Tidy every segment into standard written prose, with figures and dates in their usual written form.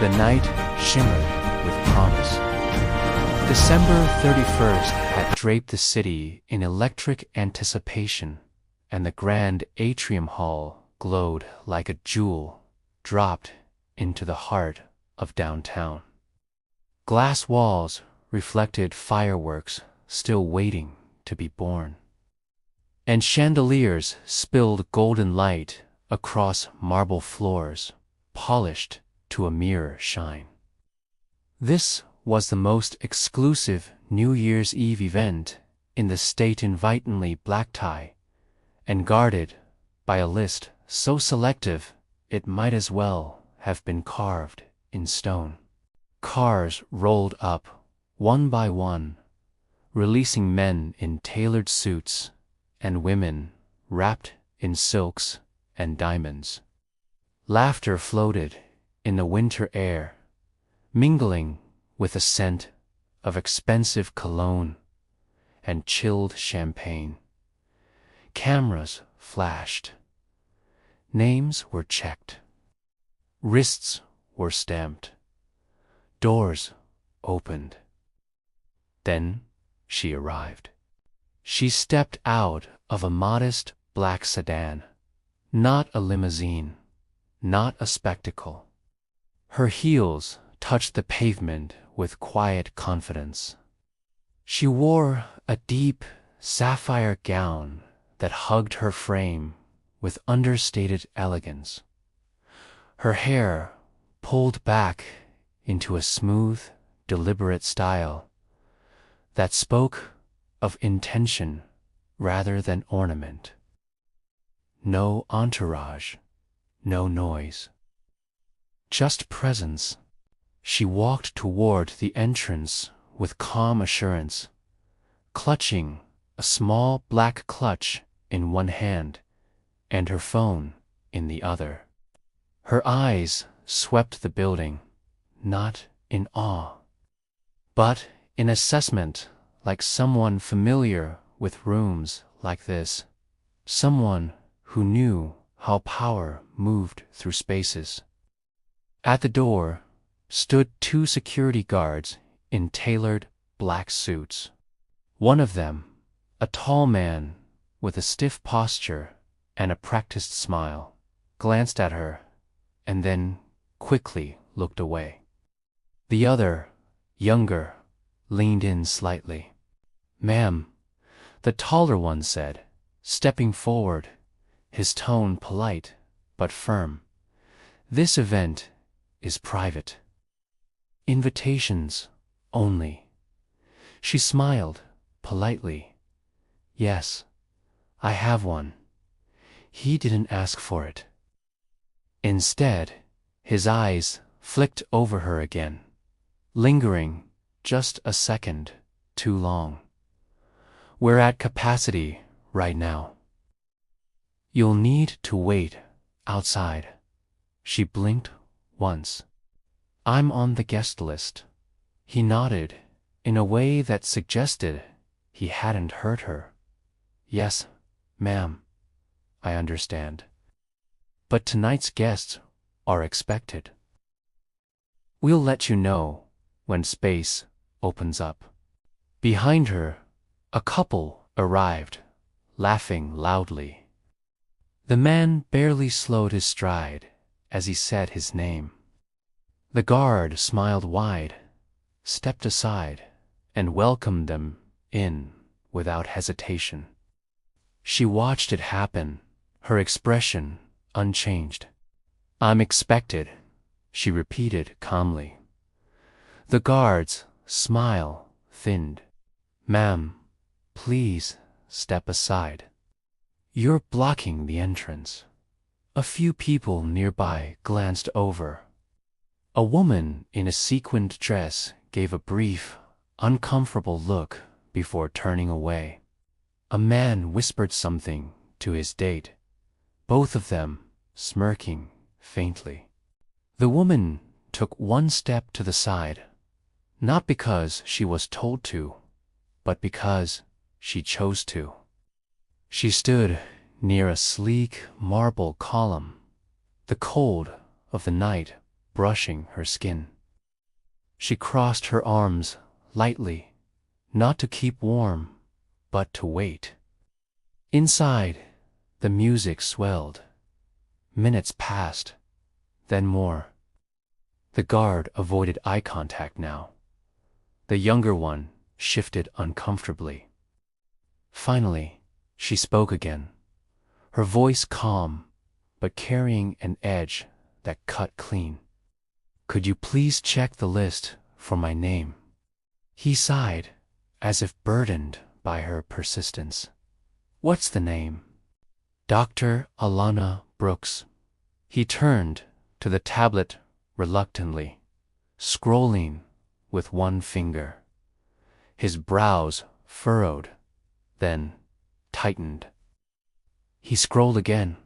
The night shimmered with promise. December 31st had draped the city in electric anticipation, and the grand atrium hall glowed like a jewel dropped into the heart of downtown. Glass walls reflected fireworks still waiting to be born, and chandeliers spilled golden light across marble floors, polished to a mirror shine. This was the most exclusive New Year's Eve event in the state, invitingly black tie, and guarded by a list so selective it might as well have been carved in stone. Cars rolled up, one by one, releasing men in tailored suits and women wrapped in silks and diamonds. Laughter floated in the winter air, mingling with the scent of expensive cologne and chilled champagne. Cameras flashed. Names were checked. Wrists were stamped. Doors opened. Then she arrived. She stepped out of a modest black sedan, not a limousine, not a spectacle. Her heels touched the pavement with quiet confidence. She wore a deep sapphire gown that hugged her frame with understated elegance. Her hair pulled back into a smooth, deliberate style that spoke of intention rather than ornament. No entourage, no noise, just presence. She walked toward the entrance with calm assurance, clutching a small black clutch in one hand and her phone in the other. Her eyes swept the building, not in awe, but in assessment, like someone familiar with rooms like this, someone who knew how power moved through spaces. At the door stood two security guards in tailored black suits. One of them, a tall man with a stiff posture and a practiced smile, glanced at her and then quickly looked away. The other, younger, leaned in slightly. "Ma'am," the taller one said, stepping forward, his tone polite but firm. "This event is private. Invitations only." She smiled politely. "Yes, I have one. He didn't ask for it." Instead, his eyes flicked over her again, lingering just a second too long. "We're at capacity right now. You'll need to wait outside." She blinked once. "I'm on the guest list." He nodded in a way that suggested he hadn't heard her. "Yes, ma'am, I understand. But tonight's guests are expected. We'll let you know when space opens up." Behind her, a couple arrived, laughing loudly. The man barely slowed his stride as he said his name. The guard smiled wide, stepped aside, and welcomed them in without hesitation. She watched it happen, her expression unchanged. "I'm expected," she repeated calmly. The guard's smile thinned. "Ma'am, please step aside. You're blocking the entrance." A few people nearby glanced over. A woman in a sequined dress gave a brief, uncomfortable look before turning away. A man whispered something to his date, both of them smirking faintly. The woman took one step to the side, not because she was told to, but because she chose to. She stood near a sleek marble column, the cold of the night brushing her skin. She crossed her arms lightly, not to keep warm, but to wait. Inside, the music swelled. Minutes passed, then more. The guard avoided eye contact now. The younger one shifted uncomfortably. Finally, she spoke again, her voice calm, but carrying an edge that cut clean. "Could you please check the list for my name?" He sighed, as if burdened by her persistence. "What's the name?" "Dr. Alana Brooks." He turned to the tablet reluctantly, scrolling with one finger. His brows furrowed, then tightened. He scrolled again,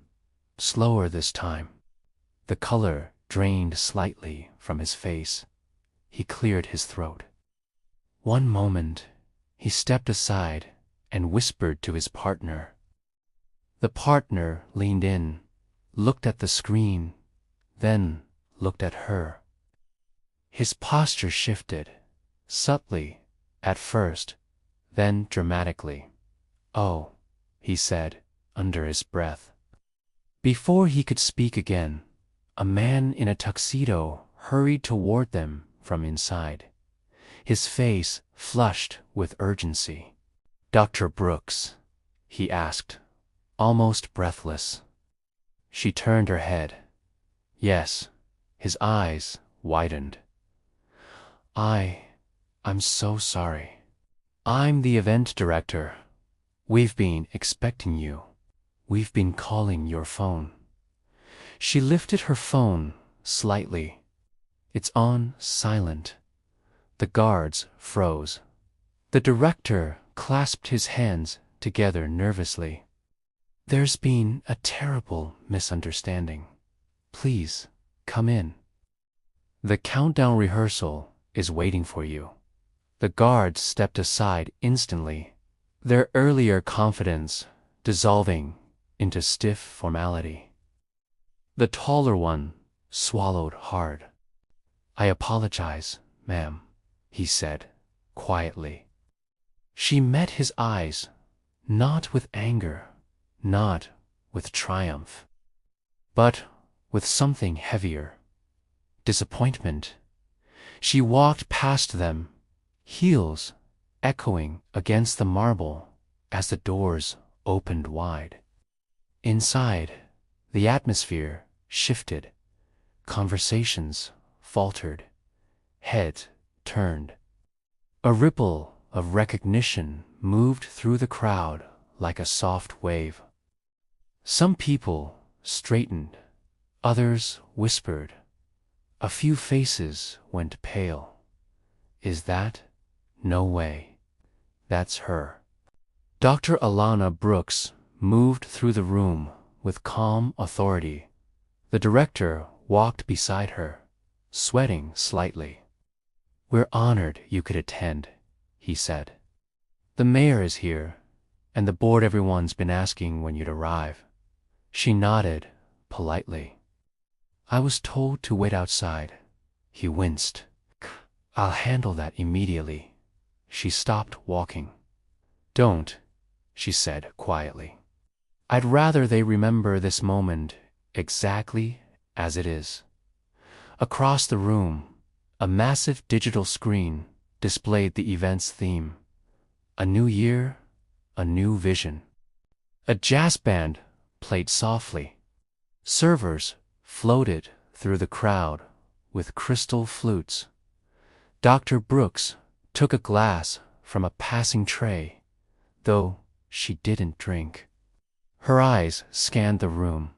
slower this time. The color drained slightly from his face. He cleared his throat. One moment, he stepped aside and whispered to his partner. The partner leaned in, looked at the screen, then looked at her. His posture shifted, subtly at first, then dramatically. "Oh," he said under his breath. Before he could speak again, a man in a tuxedo hurried toward them from inside, his face flushed with urgency. "Dr. Brooks?" he asked, almost breathless. She turned her head. "Yes." His eyes widened. I'm so sorry. I'm the event director. We've been expecting you. We've been calling your phone." She lifted her phone slightly. "It's on silent." The guards froze. The director clasped his hands together nervously. "There's been a terrible misunderstanding. Please, come in. The countdown rehearsal is waiting for you." The guards stepped aside instantly, their earlier confidence dissolving into stiff formality. The taller one swallowed hard. "I apologize, ma'am," he said quietly. She met his eyes, not with anger, not with triumph, but with something heavier. Disappointment. She walked past them, heels echoing against the marble as the doors opened wide. Inside, the atmosphere shifted. Conversations faltered. Heads turned. A ripple of recognition moved through the crowd like a soft wave. Some people straightened, others whispered. A few faces went pale. "Is that? No way. That's her." Dr. Alana Brooks moved through the room with calm authority. The director walked beside her, sweating slightly. "We're honored you could attend," he said. "The mayor is here, and the board everyone's been asking when you'd arrive." She nodded politely. "I was told to wait outside." He winced. "I'll handle that immediately." She stopped walking. "Don't," she said quietly. "I'd rather they remember this moment exactly as it is." Across the room, a massive digital screen displayed the event's theme. A new year, a new vision. A jazz band played softly. Servers floated through the crowd with crystal flutes. Dr. Brooks took a glass from a passing tray, though she didn't drink. Her eyes scanned the room,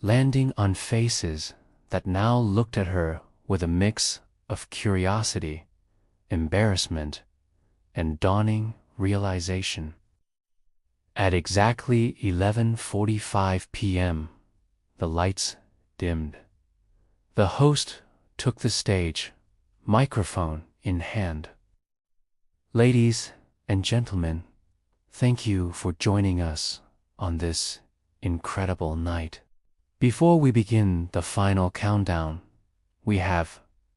landing on faces that now looked at her with a mix of curiosity, embarrassment, and dawning realization. At exactly 11:45 p.m., the lights dimmed. The host took the stage, microphone in hand. "Ladies and gentlemen, thank you for joining us on this incredible night. Before we begin the final countdown, we have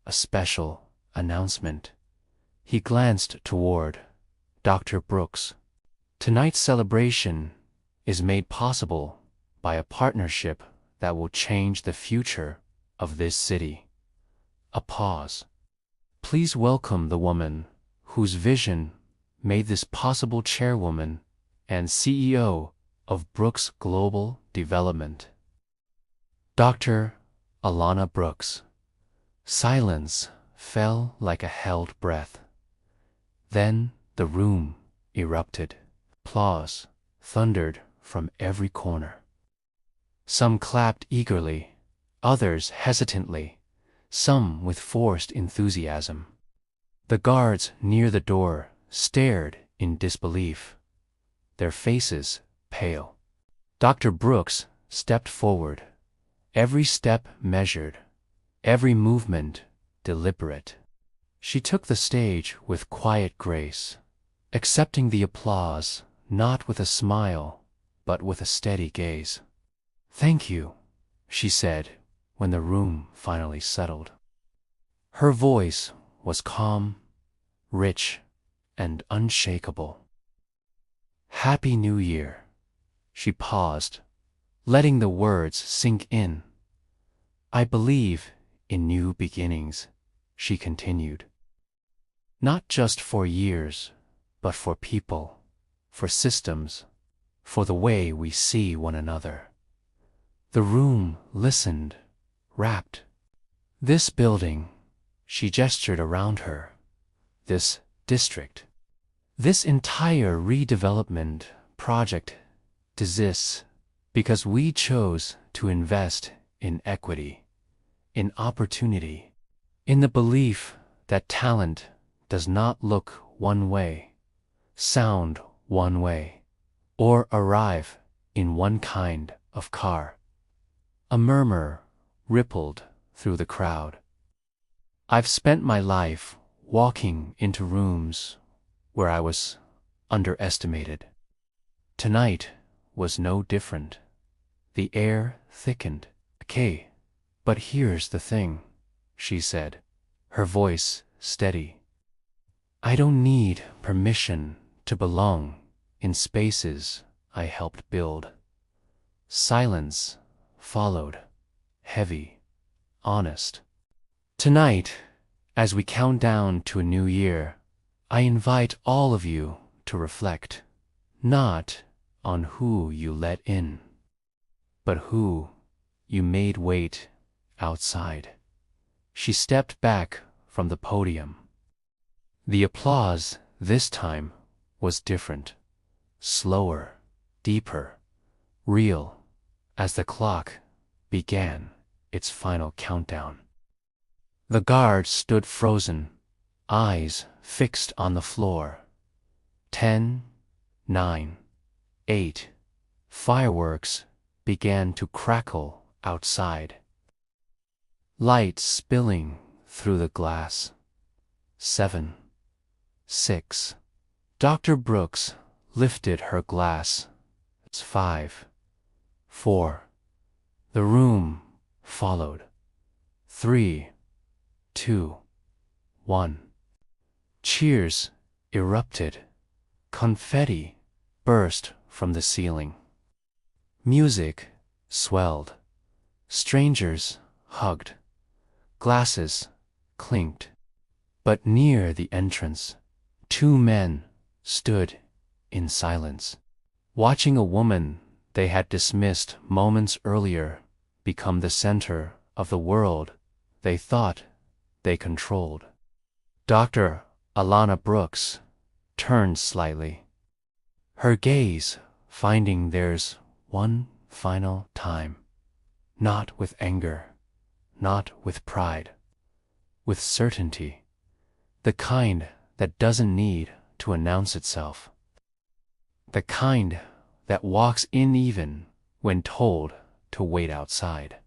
a special announcement." He glanced toward Dr. Brooks. "Tonight's celebration is made possible by a partnership that will change the future of this city." A pause. "Please welcome the woman whose vision made this possible, chairwoman and CEO of Brooks Global Development, Dr. Alana Brooks." Silence fell like a held breath. Then the room erupted. Applause thundered from every corner. Some clapped eagerly, others hesitantly, some with forced enthusiasm. The guards near the door stared in disbelief, their faces pale. Dr. Brooks stepped forward, every step measured, every movement deliberate. She took the stage with quiet grace, accepting the applause not with a smile, but with a steady gaze. "Thank you," she said when the room finally settled. Her voice was calm, rich, and unshakable. "Happy New Year." She paused, letting the words sink in. "I believe in new beginnings," she continued. "Not just for years, but for people, for systems, for the way we see one another." The room listened, rapt. "This building," she gestured around her, "this district, this entire redevelopment project exists because we chose to invest in equity, in opportunity, in the belief that talent does not look one way, sound one way, or arrive in one kind of car." A murmur rippled through the crowd. "I've spent my life walking into rooms where I was underestimated. Tonight was no different." The air thickened. "Okay, but here's the thing," she said, her voice steady. "I don't need permission to belong in spaces I helped build." Silence followed, heavy, honest. "Tonight, as we count down to a new year, I invite all of you to reflect, not on who you let in, but who you made wait outside." She stepped back from the podium. The applause this time was different, slower, deeper, real, as the clock began its final countdown. The guards stood frozen, eyes fixed on the floor. 10, 9, 8. Fireworks began to crackle outside, light spilling through the glass. 7, 6. Dr. Brooks lifted her glass. 5, 4. The room followed. 3, 2, 1. Cheers erupted. Confetti burst from the ceiling. Music swelled. Strangers hugged. Glasses clinked. But near the entrance, 2 men stood in silence, watching a woman they had dismissed moments earlier become the center of the world they thought they controlled. Dr. Alana Brooks turned slightly, her gaze finding theirs one final time, not with anger, not with pride, with certainty, the kind that doesn't need to announce itself, the kind that walks in even when told to wait outside.